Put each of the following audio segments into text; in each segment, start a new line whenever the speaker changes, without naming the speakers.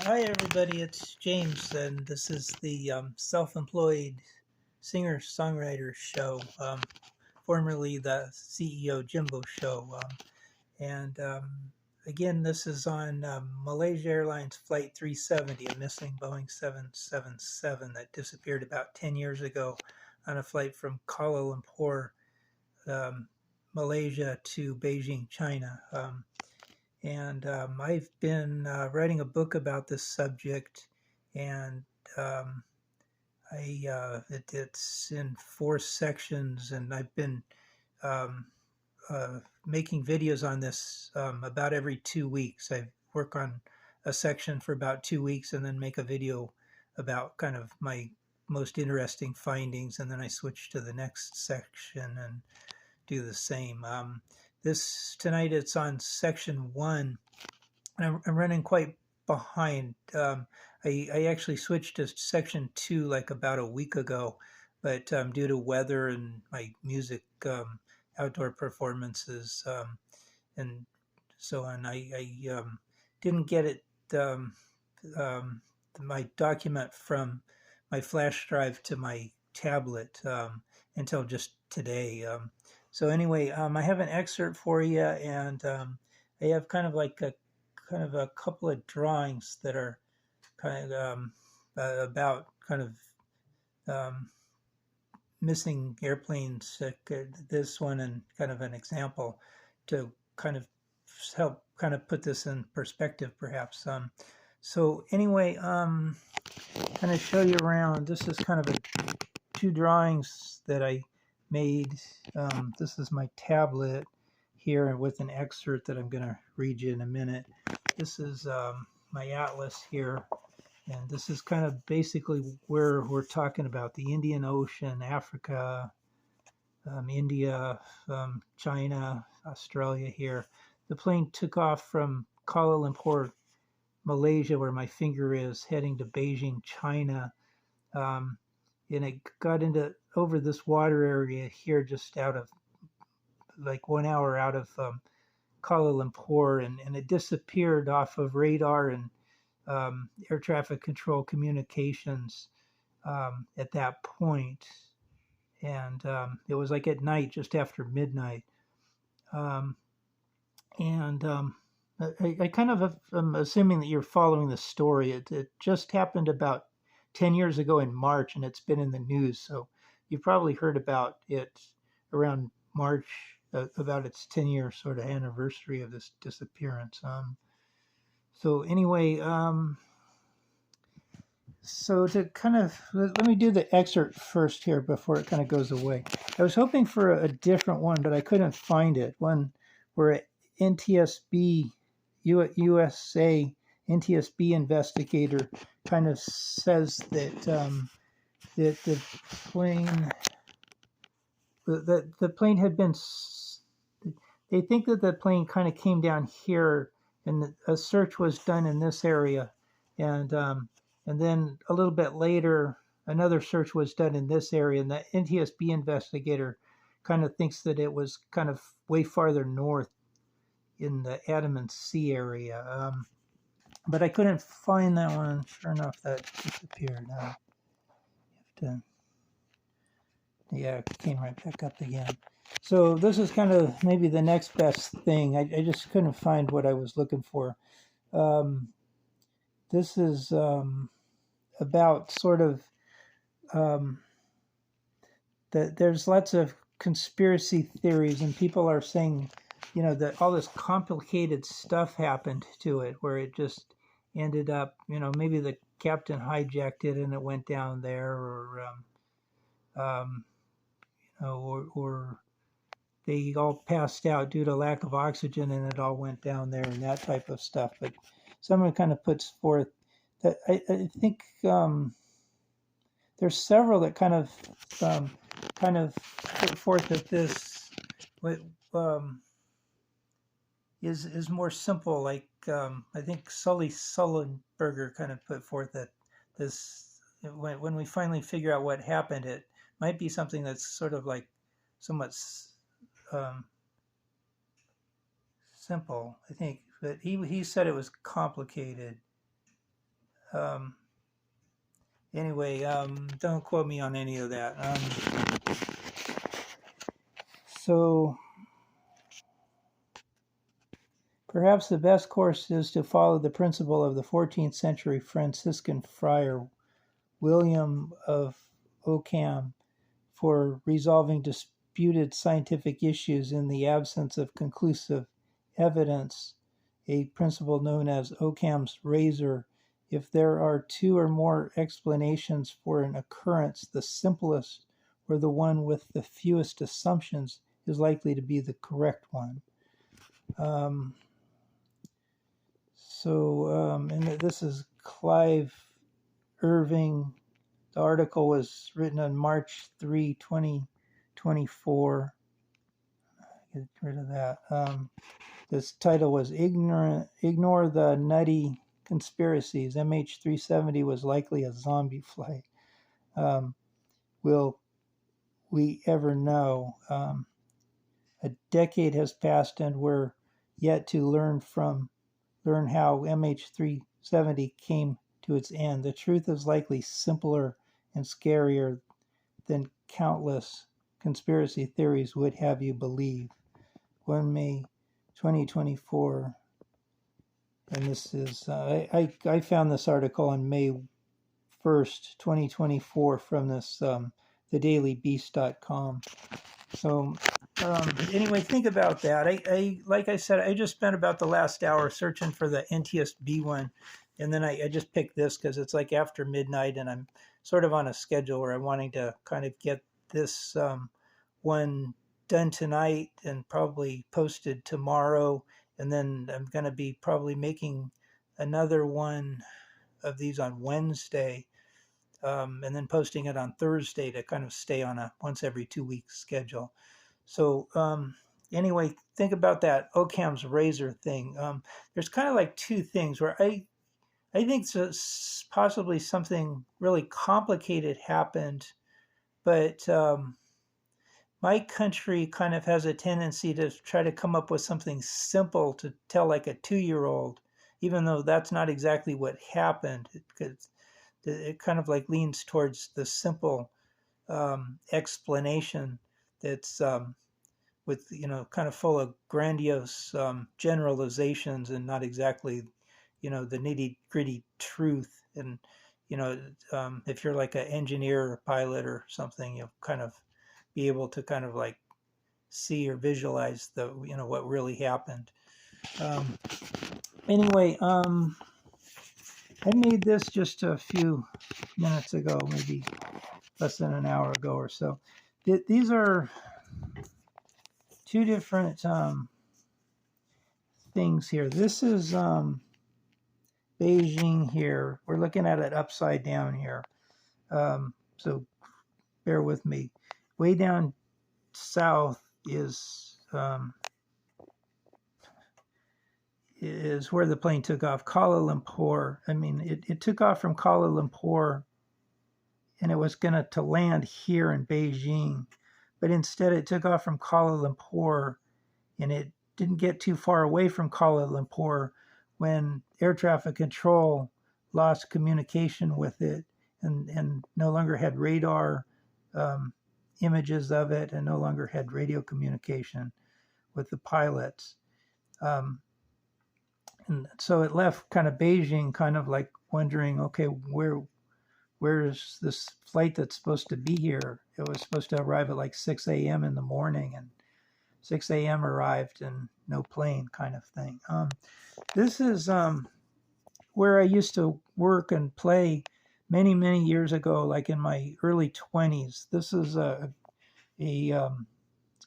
Hi, everybody. It's James, and this is the Self-Employed Singer-Songwriter Show, formerly the CEO Jimbo Show. And Again, this is on Malaysia Airlines Flight 370, a missing Boeing 777 that disappeared about 10 years ago on a flight from Kuala Lumpur, Malaysia to Beijing, China. I've been writing a book about this subject, and um, it's in 4 sections, and I've been um, making videos on this about every 2 weeks. I work on a section for about 2 weeks, and then make a video about kind of my most interesting findings, and then I switch to the next section and do the same. This tonight it's on section 1. I'm running quite behind. I actually switched to section 2 like about a week ago, but due to weather and my music outdoor performances and so on, I didn't get it my document from my flash drive to my tablet until just today. So anyway, I have an excerpt for you, and I have kind of a couple of drawings that are kind of about kind of missing airplanes. This one and kind of an example to kind of help kind of put this in perspective, perhaps. So anyway, kind of show you around. This is kind of 2 drawings that I made. This is my tablet here with an excerpt that I'm going to read you in a minute. This is my atlas here, and this is kind of basically where we're talking about the Indian Ocean, Africa, India, China, Australia here. The plane took off from Kuala Lumpur, Malaysia, where my finger is, heading to Beijing, China. And it got over this water area here, just out of like 1 hour out of Kuala Lumpur, and it disappeared off of radar and air traffic control communications at that point. And it was like at night, just after midnight. I kind of am assuming that you're following the story. It just happened about 10 years ago in March, and it's been in the news. So you've probably heard about it around March, about its 10-year sort of anniversary of this disappearance. So anyway, so to kind of, let me do the excerpt first here before it kind of goes away. I was hoping for a different one, but I couldn't find it. One where NTSB, USA NTSB investigator kind of says that that the plane had been. They think that the plane kind of came down here, and a search was done in this area, and then a little bit later, another search was done in this area, and the NTSB investigator kind of thinks that it was kind of way farther north in the Andaman Sea area. But I couldn't find that one. Sure enough, that disappeared. Yeah, it came right back up again. So this is kind of maybe the next best thing. I just couldn't find what I was looking for. This is about sort of that there's lots of conspiracy theories, and people are saying, that all this complicated stuff happened to it, where it just ended up, maybe the captain hijacked it and it went down there, or they all passed out due to lack of oxygen and it all went down there, and that type of stuff. But someone kind of puts forth that I think there's several that kind of put forth that this is more simple. Like I think Sully Sullenberger kind of put forth that this, when we finally figure out what happened, it might be something that's sort of like somewhat simple. I think, but he said it was complicated. Um, anyway, don't quote me on any of that. So perhaps the best course is to follow the principle of the 14th century Franciscan friar William of Ockham for resolving disputed scientific issues in the absence of conclusive evidence, a principle known as Occam's razor. If there are two or more explanations for an occurrence, the simplest, or the one with the fewest assumptions, is likely to be the correct one. And this is Clive Irving. The article was written on March 3, 2024. Get rid of that. This title was Ignore the Nutty Conspiracies. MH370 was likely a zombie flight. Will we ever know? A decade has passed and we're yet to learn how MH370 came to its end. The truth is likely simpler and scarier than countless conspiracy theories would have you believe. 1 May 2024, and this is, I found this article on May 1st, 2024 from this, thedailybeast.com. So anyway, think about that. I like I said, I just spent about the last hour searching for the NTSB one, and then I just picked this because it's like after midnight, and I'm sort of on a schedule where I'm wanting to kind of get this one done tonight and probably posted tomorrow, and then I'm going to be probably making another one of these on Wednesday, and then posting it on Thursday to kind of stay on a once every 2 week schedule. So anyway, think about that Occam's razor thing. There's kind of like two things where I think possibly something really complicated happened, but my country kind of has a tendency to try to come up with something simple to tell like a 2-year-old, even though that's not exactly what happened. It kind of like leans towards the simple explanation that's with, kind of full of grandiose generalizations and not exactly, the nitty gritty truth. And, if you're like an engineer or pilot or something, you'll kind of be able to kind of like see or visualize what really happened. Anyway, I made this just a few minutes ago, maybe less than an hour ago or so. These are two different things here. This is Beijing here. We're looking at it upside down here. So bear with me. Way down south is where the plane took off, Kuala Lumpur. I mean, it took off from Kuala Lumpur and it was going to land here in Beijing. But instead it took off from Kuala Lumpur and it didn't get too far away from Kuala Lumpur when air traffic control lost communication with it and no longer had radar images of it and no longer had radio communication with the pilots. And so it left kind of Beijing kind of like wondering, okay, where's this flight that's supposed to be here? It was supposed to arrive at like 6 a.m. in the morning, and 6 a.m. arrived and no plane kind of thing. This is where I used to work and play many, many years ago, like in my early 20s. This is a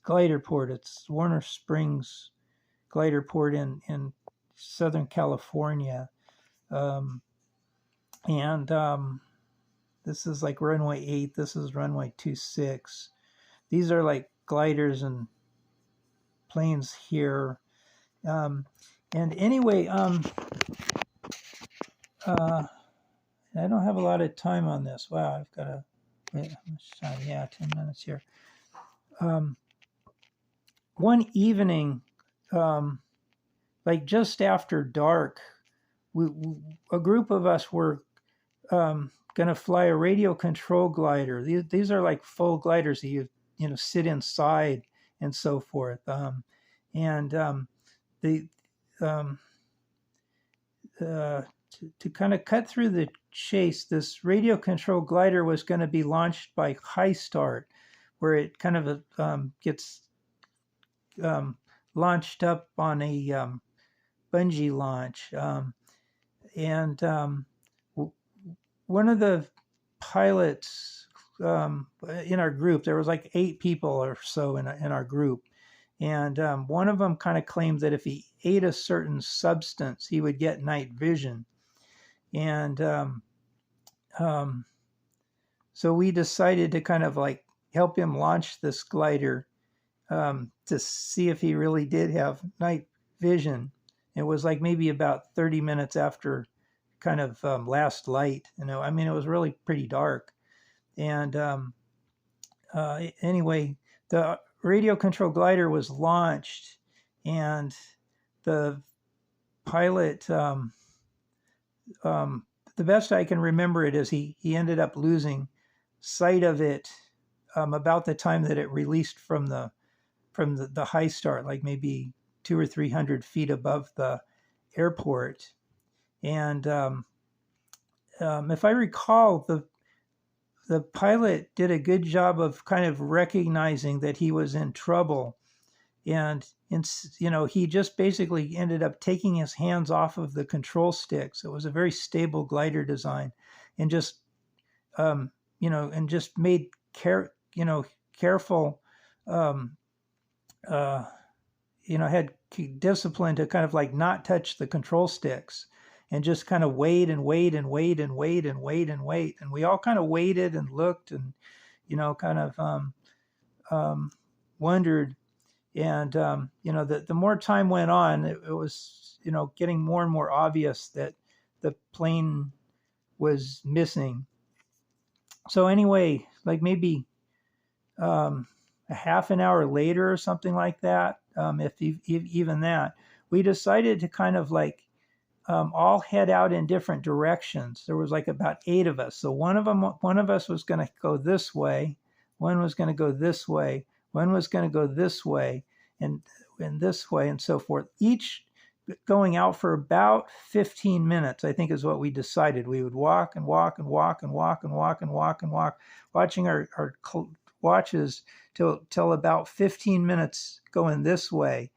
glider port. It's Warner Springs glider port in Southern California. This is like runway 8. This is runway 26. These are like gliders and planes here. And anyway, I don't have a lot of time on this. Wow, I've got to wait. How much time? Yeah, 10 minutes here. One evening, like just after dark, a group of us were going to fly a radio control glider. These are like full gliders that you sit inside and so forth. And the um, to kind of cut through the chase, this radio control glider was going to be launched by high start, where it kind of gets launched up on a bungee launch. And one of the pilots in our group, there was like 8 people or so in our group, and one of them kind of claimed that if he ate a certain substance, he would get night vision. And so we decided to kind of like help him launch this glider to see if he really did have night vision. It was like maybe about 30 minutes after kind of last light. I mean, it was really pretty dark. And anyway, the radio control glider was launched, and the pilot, the best I can remember it is he ended up losing sight of it about the time that it released from the high start, like maybe 200 or 300 feet above the airport. And if I recall, the pilot did a good job of kind of recognizing that he was in trouble, and he just basically ended up taking his hands off of the control sticks. It was a very stable glider design, and just and just made careful had discipline to kind of like not touch the control sticks, and just kind of wait and wait and wait and wait and wait and wait. And we all kind of waited and looked and, kind of wondered. And, the more time went on, it was, getting more and more obvious that the plane was missing. So anyway, like maybe a half an hour later or something like that, if even that, we decided to kind of like all head out in different directions. There was like about 8 of us. So one of us was going to go this way, one was going to go this way, one was going to go this way, and this way, and so forth. Each going out for about 15 minutes, I think, is what we decided. We would walk and walk and walk and walk and walk and walk and walk, watching our watches till about 15 minutes going this way.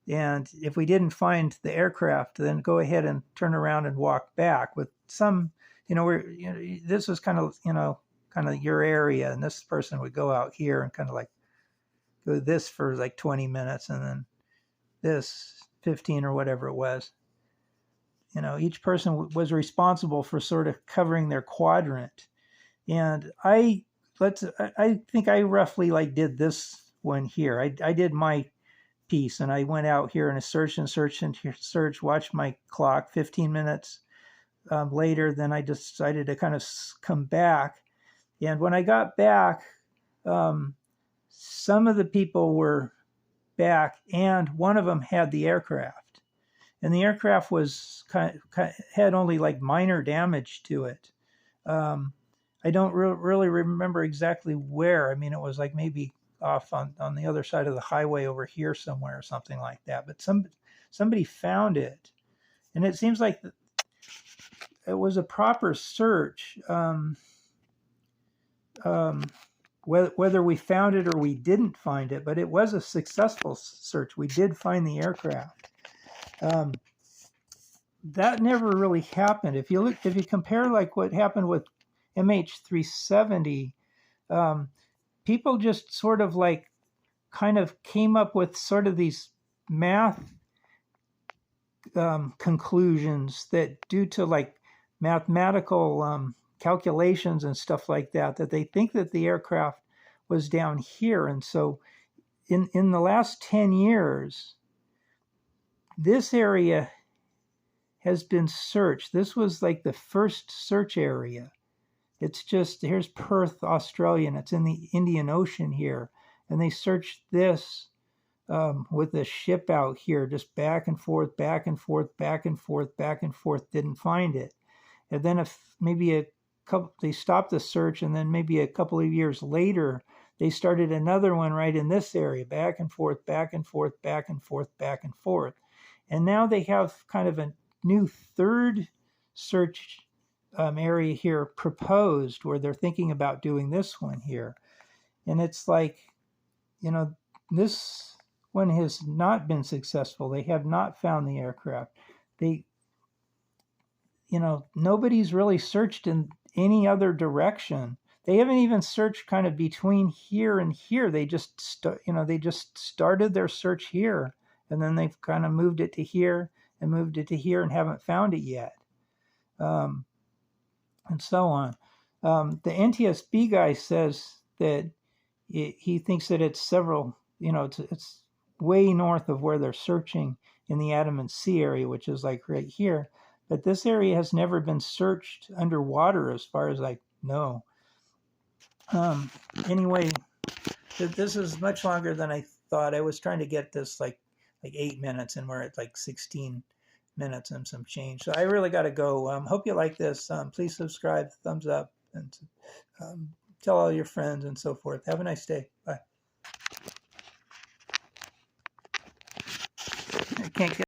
And if we didn't find the aircraft, then go ahead and turn around and walk back with some, this was kind of your area, and this person would go out here and kind of like go this for like 20 minutes, and then this 15 or whatever it was. Each person was responsible for sort of covering their quadrant. And I think I roughly like did this one here. I did my piece, and I went out here and I searched, watched my clock. 15 minutes later, then I decided to kind of come back. And when I got back, some of the people were back, and one of them had the aircraft. And the aircraft was had only like minor damage to it. I don't really remember exactly where. I mean, it was like maybe off on the other side of the highway over here somewhere or something like that. But somebody found it, and it seems like it was a proper search. Whether we found it or we didn't find it, but it was a successful search. We did find the aircraft. That never really happened. If you compare like what happened with MH370, people just sort of like kind of came up with sort of these math conclusions that, due to like mathematical calculations and stuff like that, that they think that the aircraft was down here. And so in the last 10 years, this area has been searched. This was like the first search area. It's just, here's Perth, Australia, and it's in the Indian Ocean here. And they searched this with a ship out here, just back and forth, back and forth, back and forth, back and forth, didn't find it. And then maybe they stopped the search, and then maybe a couple of years later, they started another one right in this area, back and forth, back and forth, back and forth, back and forth. And now they have kind of a new third search area here proposed, where they're thinking about doing this one here. And it's like, this one has not been successful. They have not found the aircraft. Nobody's really searched in any other direction. They haven't even searched kind of between here and here. They just started their search here, and then they've kind of moved it to here and moved it to here and haven't found it yet, and so on. The NTSB guy says that he thinks that it's several, it's way north of where they're searching in the Andaman Sea area, which is like right here. But this area has never been searched underwater as far as I know. Anyway, this is much longer than I thought. I was trying to get this like 8 minutes, and we're at like 16 minutes and some change. So I really got to go. Hope you like this. Please subscribe, thumbs up, and tell all your friends and so forth. Have a nice day. Bye. I can't get